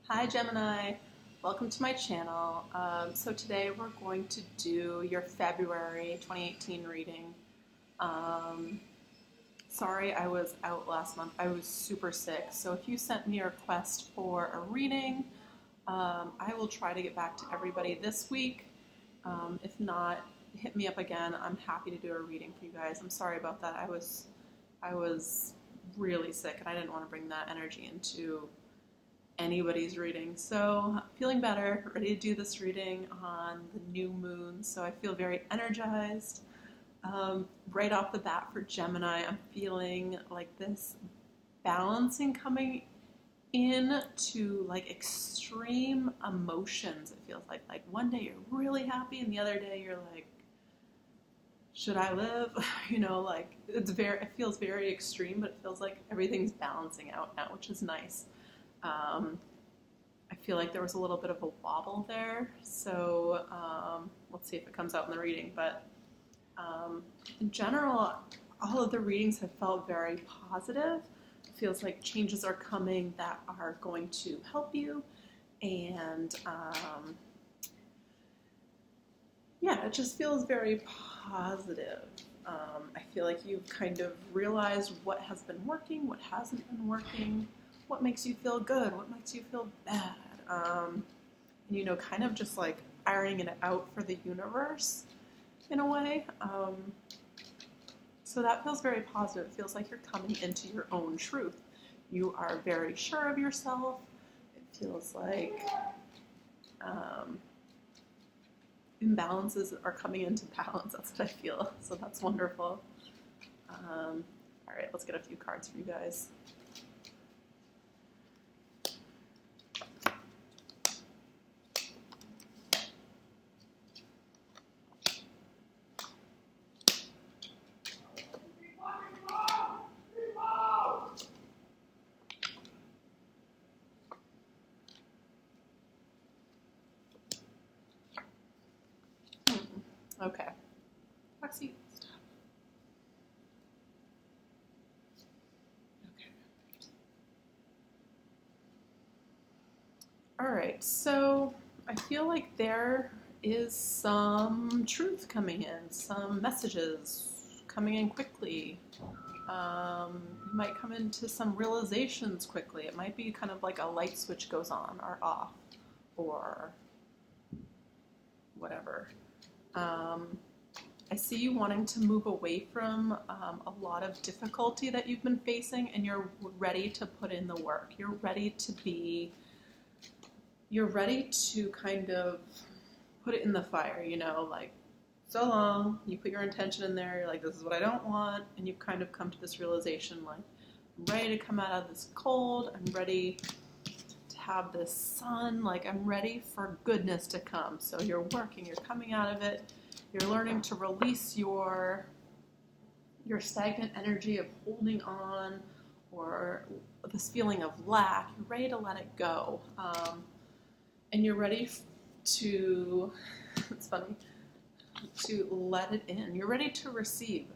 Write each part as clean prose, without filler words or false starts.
Hi Gemini, welcome to my channel. So today we're going to do your February 2018 reading. Sorry I was out last month. I was super sick. So if you sent me a request for a reading, I will try to get back to everybody this week. If not, hit me up again. I'm happy to do a reading for you guys. I'm sorry about that. I was really sick and I didn't want to bring that energy into anybody's reading. So feeling better, ready to do this reading on the new moon. So I feel very energized. Right off the bat for Gemini, I'm feeling like this balancing coming in to like extreme emotions. It feels like one day you're really happy and the other day you're like, should I live? Like it feels very extreme, but it feels like everything's balancing out now, which is nice. I feel like there was a little bit of a wobble there, so let's see if it comes out in the reading. But in general, all of the readings have felt very positive. It feels like changes are coming that are going to help you, and yeah, it just feels very positive. I feel like you've kind of realized what has been working, what hasn't been working, what makes you feel good, what makes you feel bad, and kind of just like ironing it out for the universe in a way. So that feels very positive. It feels like you're coming into your own truth. You are very sure of yourself. It feels like imbalances are coming into balance. That's what I feel. So that's wonderful. All right, let's get a few cards for you guys. Okay. Foxy, stop. Okay. All right, so I feel like there is some truth coming in, some messages coming in quickly. You might come into some realizations quickly. It might be kind of like a light switch goes on or off or whatever. I see you wanting to move away from a lot of difficulty that you've been facing, and you're ready to put in the work. You're ready to kind of put it in the fire, like so long, you put your intention in there, you're like, this is what I don't want, and you've kind of come to this realization, like, I'm ready to come out of this cold, I'm ready to have this sun, like I'm ready for goodness to come. So you're working, you're coming out of it, you're learning to release your stagnant energy of holding on or this feeling of lack. You're ready to let it go. And you're ready to, it's funny, to let it in. You're ready to receive.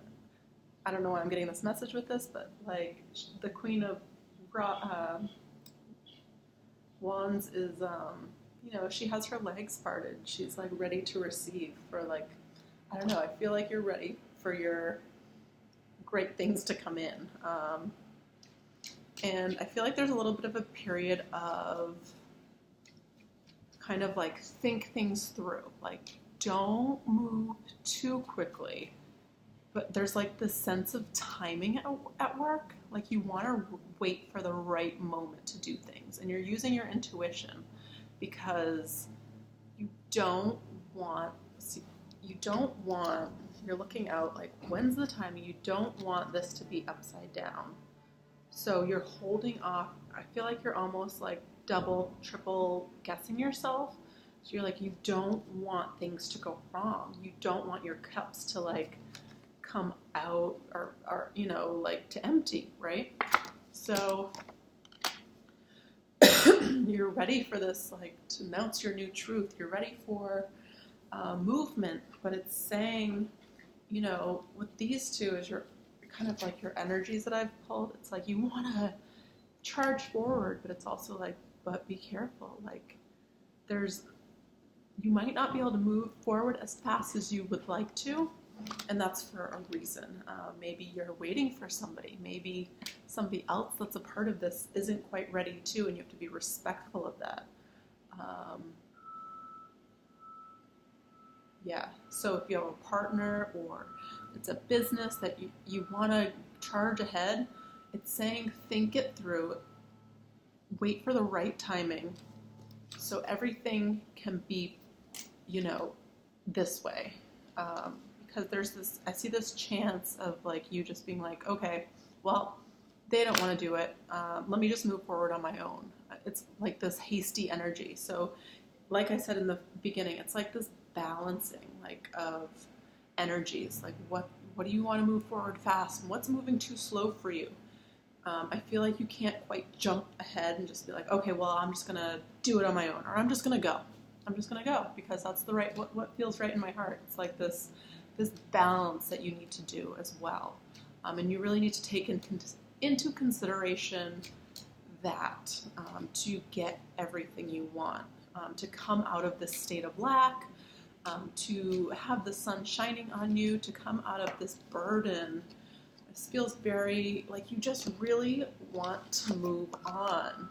I don't know why I'm getting this message with this, but like the Queen of Wands is, she has her legs parted. She's like ready to receive for like, I don't know, I feel like you're ready for your great things to come in. And I feel like there's a little bit of a period of kind of like think things through. Like don't move too quickly. But there's like this sense of timing at work. Like you want to wait for the right moment to do things. And you're using your intuition because you don't want, you're looking out like, when's the timing? You don't want this to be upside down. So you're holding off. I feel like you're almost like double, triple guessing yourself. So you're like, you don't want things to go wrong. You don't want your cups to like come out or like to empty, right? So you're ready for this, like to announce your new truth. You're ready for movement, but it's saying, with these two is your kind of like your energies that I've pulled. It's like you want to charge forward, but it's also like but be careful. Like, you might not be able to move forward as fast as you would like to, and that's for a reason. Maybe you're waiting for somebody. Maybe somebody else that's a part of this isn't quite ready too, and you have to be respectful of that. Yeah, so if you have a partner or it's a business that you want to charge ahead, it's saying think it through, wait for the right timing, so everything can be, this way. Because I see this chance of like you just being like, okay, well, they don't want to do it. Let me just move forward on my own. It's like this hasty energy. So like I said in the beginning, it's like this balancing like of energies. Like what do you want to move forward fast and what's moving too slow for you? I feel like you can't quite jump ahead and just be like, okay, well, I'm just going to do it on my own, or I'm just going to go. I'm just going to go because that's what feels right in my heart. It's like this balance that you need to do as well. And you really need to take into consideration that to get everything you want, to come out of this state of lack, to have the sun shining on you, to come out of this burden. This feels very like you just really want to move on,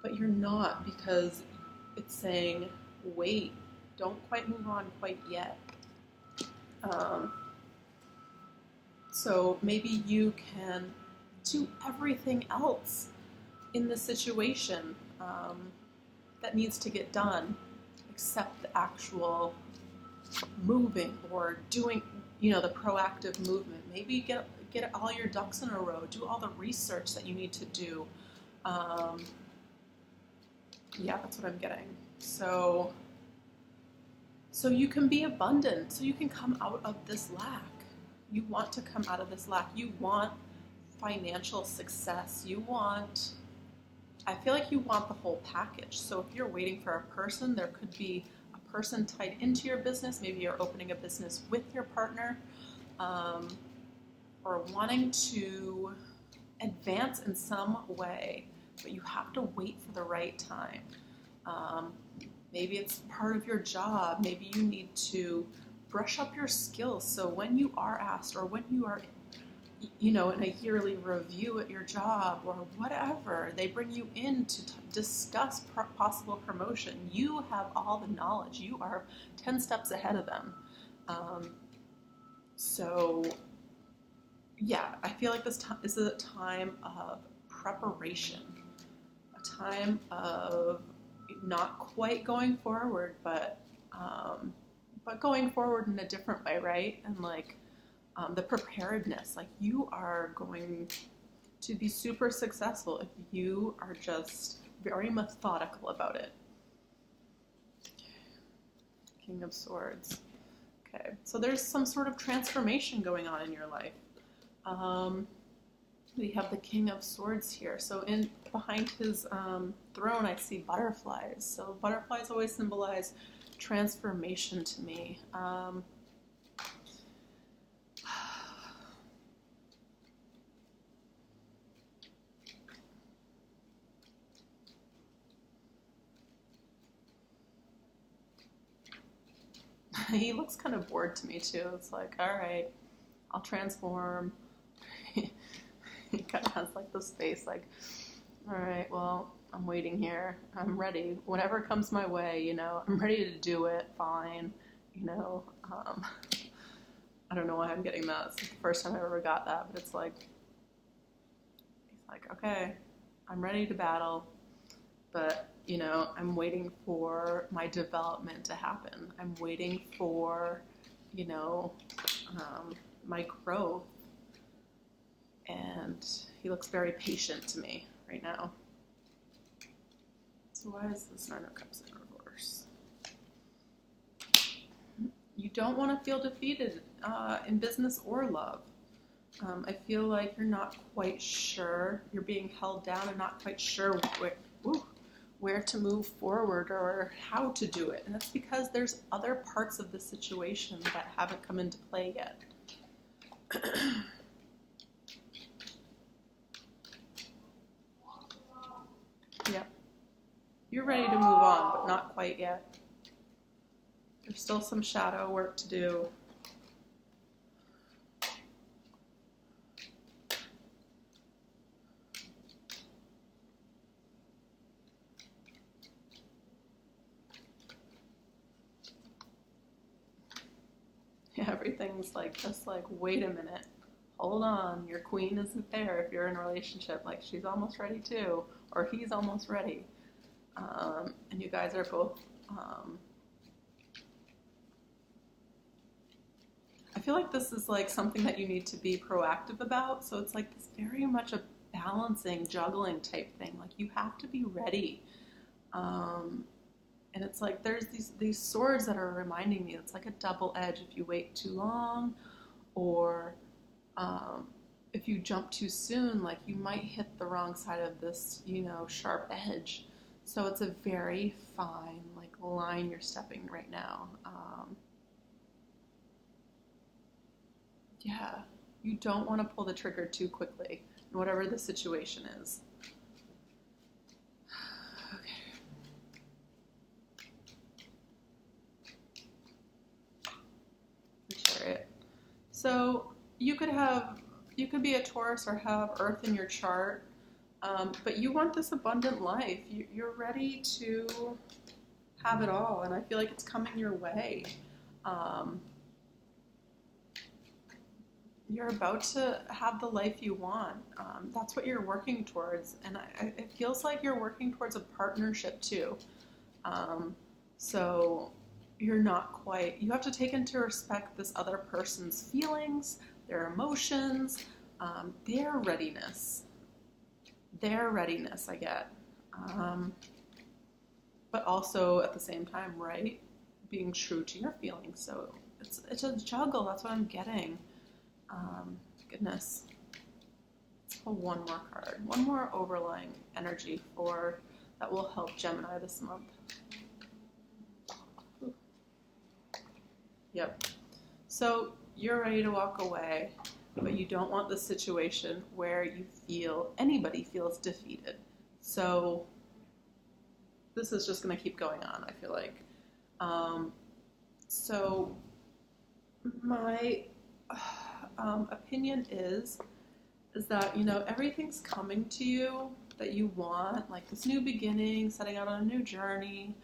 but you're not, because it's saying, wait, don't quite move on quite yet. So maybe you can do everything else in the situation that needs to get done, except the actual moving or doing, the proactive movement. Maybe get all your ducks in a row, do all the research that you need to do. Yeah, that's what I'm getting. So you can be abundant, so you can come out of this lack. You want to come out of this lack. You want financial success. I feel like you want the whole package. So if you're waiting for a person, there could be a person tied into your business. Maybe you're opening a business with your partner, or wanting to advance in some way, but you have to wait for the right time. Maybe it's part of your job. Maybe you need to brush up your skills. So when you are asked, or when you are, in a yearly review at your job or whatever, they bring you in to discuss possible promotion. You have all the knowledge. You are 10 steps ahead of them. Yeah, I feel like this is a time of preparation, a time of not quite going forward, but going forward in a different way, right? And like the preparedness, like you are going to be super successful if you are just very methodical about it. King of Swords. Okay, so there's some sort of transformation going on in your life. We have the King of Swords here. So behind his throne, I see butterflies. So butterflies always symbolize transformation to me. He looks kind of bored to me too. It's like, all right, I'll transform. He kind of has like this face like, all right, well, I'm waiting here. I'm ready. Whatever comes my way, I'm ready to do it. Fine. I don't know why I'm getting that. It's the first time I ever got that, but it's like, he's like, okay, I'm ready to battle, but, I'm waiting for my development to happen. I'm waiting for, my growth. And he looks very patient to me right now. So why is this Nine of Cups in reverse? You don't want to feel defeated in business or love. I feel like you're not quite sure. You're being held down and not quite sure where to move forward or how to do it. And that's because there's other parts of the situation that haven't come into play yet. Yeah. You're ready to move on, but not quite yet. There's still some shadow work to do. Everything's like, just like, wait a minute, hold on, your queen isn't there if you're in a relationship. Like, she's almost ready too, or he's almost ready. And you guys are both, I feel like this is like something that you need to be proactive about. So it's like this very much a balancing, juggling type thing. Like, you have to be ready. And it's like there's these swords that are reminding me it's like a double edge. If you wait too long, or if you jump too soon, like, you might hit the wrong side of this, sharp edge. So it's a very fine, like, line you're stepping right now. Yeah, you don't want to pull the trigger too quickly, whatever the situation is. So you could be a Taurus or have Earth in your chart, but you want this abundant life. You're ready to have it all, and I feel like it's coming your way. You're about to have the life you want. That's what you're working towards, and it feels like you're working towards a partnership too. So you're not quite, you have to take into respect this other person's feelings, their emotions, their readiness, I get. But also at the same time, right, being true to your feelings. So it's a juggle, that's what I'm getting. Goodness. Let's pull one more card, one more overlying energy that will help Gemini this month. Yep. So you're ready to walk away, but you don't want the situation where anybody feels defeated. So this is just going to keep going on, I feel like. So my opinion is that, everything's coming to you that you want, like this new beginning, setting out on a new journey,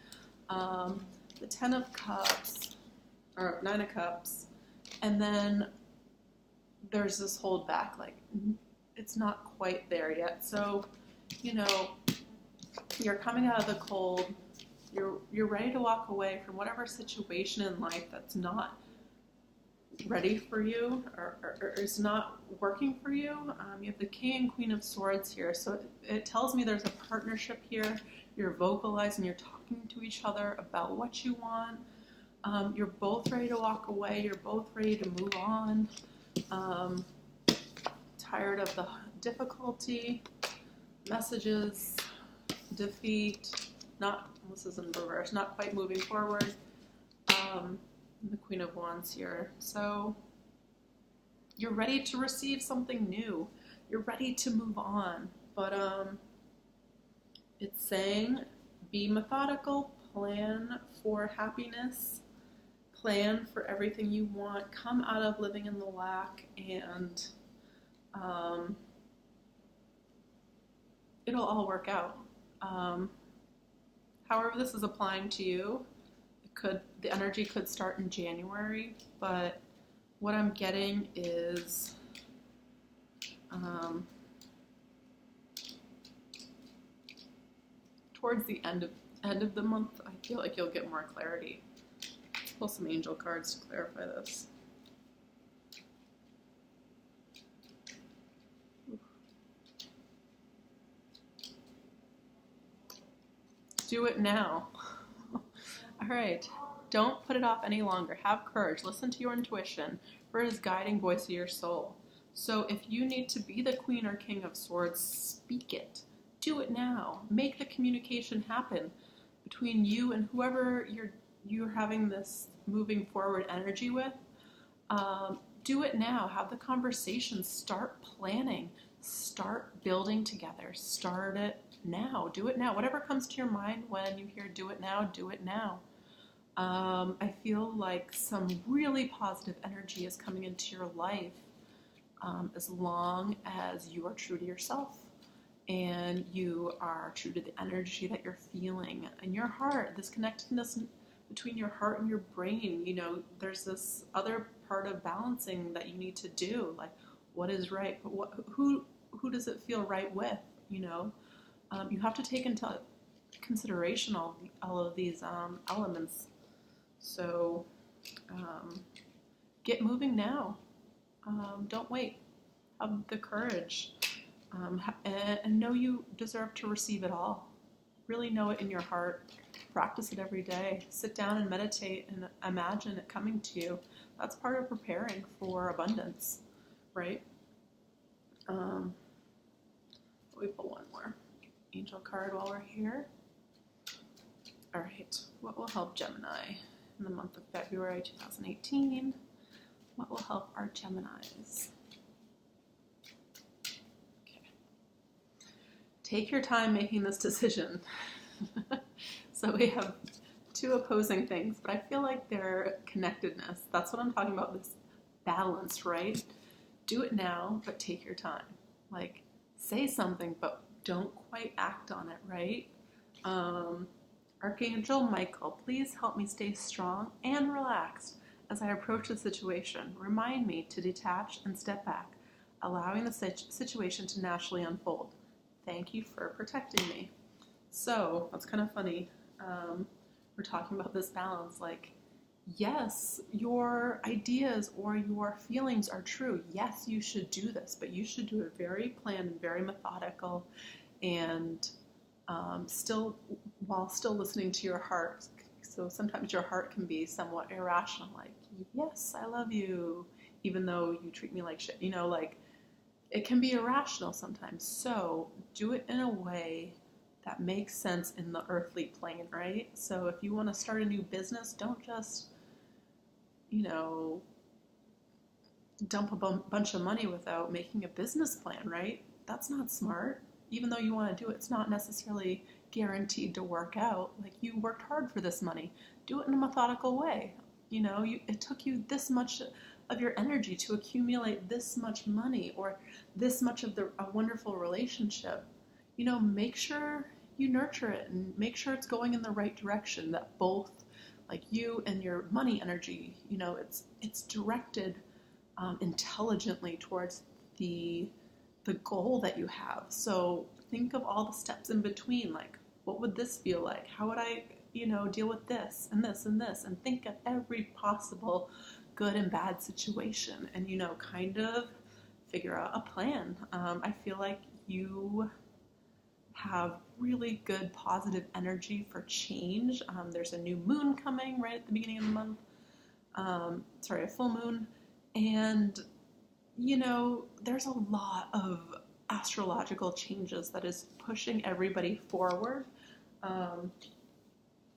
the 10 of Cups, or 9 of Cups, and then there's this hold back, like it's not quite there yet. So, you're coming out of the cold, you're ready to walk away from whatever situation in life that's not ready for you or is not working for you. You have the King and Queen of Swords here, so it tells me there's a partnership here. You're vocalizing, you're talking to each other about what you want. You're both ready to walk away. You're both ready to move on. Tired of the difficulty, messages, defeat, this is in reverse, not quite moving forward. The Queen of Wands here. So you're ready to receive something new. You're ready to move on. But it's saying be methodical, plan for happiness, plan for everything you want, come out of living in the lack, and it'll all work out. However this is applying to you, the energy could start in January, but what I'm getting is towards the end of the month, I feel like you'll get more clarity. Let's pull some angel cards to clarify this. Do it now. All right, don't put it off any longer. Have courage. Listen to your intuition, for it is guiding voice of your soul. So if you need to be the Queen or King of Swords, speak it. Do it now. Make the communication happen between you and whoever you're having this moving forward energy with. Do it now. Have the conversation. Start planning. Start building together. Start it now. Do it now. Whatever comes to your mind when you hear do it now, do it now. I feel like some really positive energy is coming into your life as long as you are true to yourself and you are true to the energy that you're feeling in your heart, this connectedness between your heart and your brain. You know, there's this other part of balancing that you need to do, like what is right, who does it feel right with, you know? You have to take into consideration all of these elements. So get moving now. Don't wait. Have the courage. And know you deserve to receive it all. Really know it in your heart. Practice it every day. Sit down and meditate and imagine it coming to you. That's part of preparing for abundance, right? We pull one more angel card while we're here. All right, what will help Gemini in the month of February 2018? What will help our Geminis? Okay. Take your time making this decision. So we have two opposing things, but I feel like they're connectedness. That's what I'm talking about, this balance, right? Do it now, but take your time. Like, say something, but don't quite act on it, right? Archangel Michael, please help me stay strong and relaxed as I approach the situation. Remind me to detach and step back, allowing the situation to naturally unfold. Thank you for protecting me. So that's kind of funny. We're talking about this balance, like, yes, your ideas or your feelings are true. Yes, you should do this, but you should do it very planned, very methodical, and while still listening to your heart. So sometimes your heart can be somewhat irrational, like, yes, I love you, even though you treat me like shit. You know, like, it can be irrational sometimes. So do it in a way that makes sense in the earthly plane, right? So if you want to start a new business, don't just, you know, dump a bunch of money without making a business plan, right? That's not smart. Even though you want to do it, it's not necessarily guaranteed to work out. Like, you worked hard for this money. Do it in a methodical way. You know, it took you this much of your energy to accumulate this much money or this much of a wonderful relationship. You know, make sure you nurture it and make sure it's going in the right direction, that both, like, you and your money energy, you know, it's directed intelligently towards the goal that you have. So think of all the steps in between, like, what would this feel like? How would I, you know, deal with this and this and this? And think of every possible good and bad situation and, you know, kind of figure out a plan. I feel like you have really good positive energy for change. There's a new moon coming right at the beginning of the month. A full moon. And, you know, there's a lot of astrological changes that is pushing everybody forward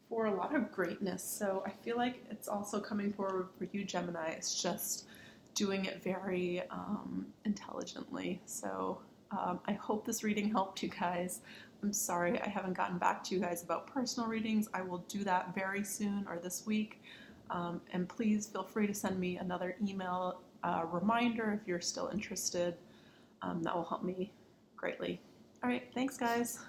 for a lot of greatness. So I feel like it's also coming forward for you, Gemini. It's just doing it very intelligently. So I hope this reading helped you guys. I'm sorry I haven't gotten back to you guys about personal readings. I will do that very soon or this week. And please feel free to send me another email reminder if you're still interested. That will help me greatly. All right, thanks guys.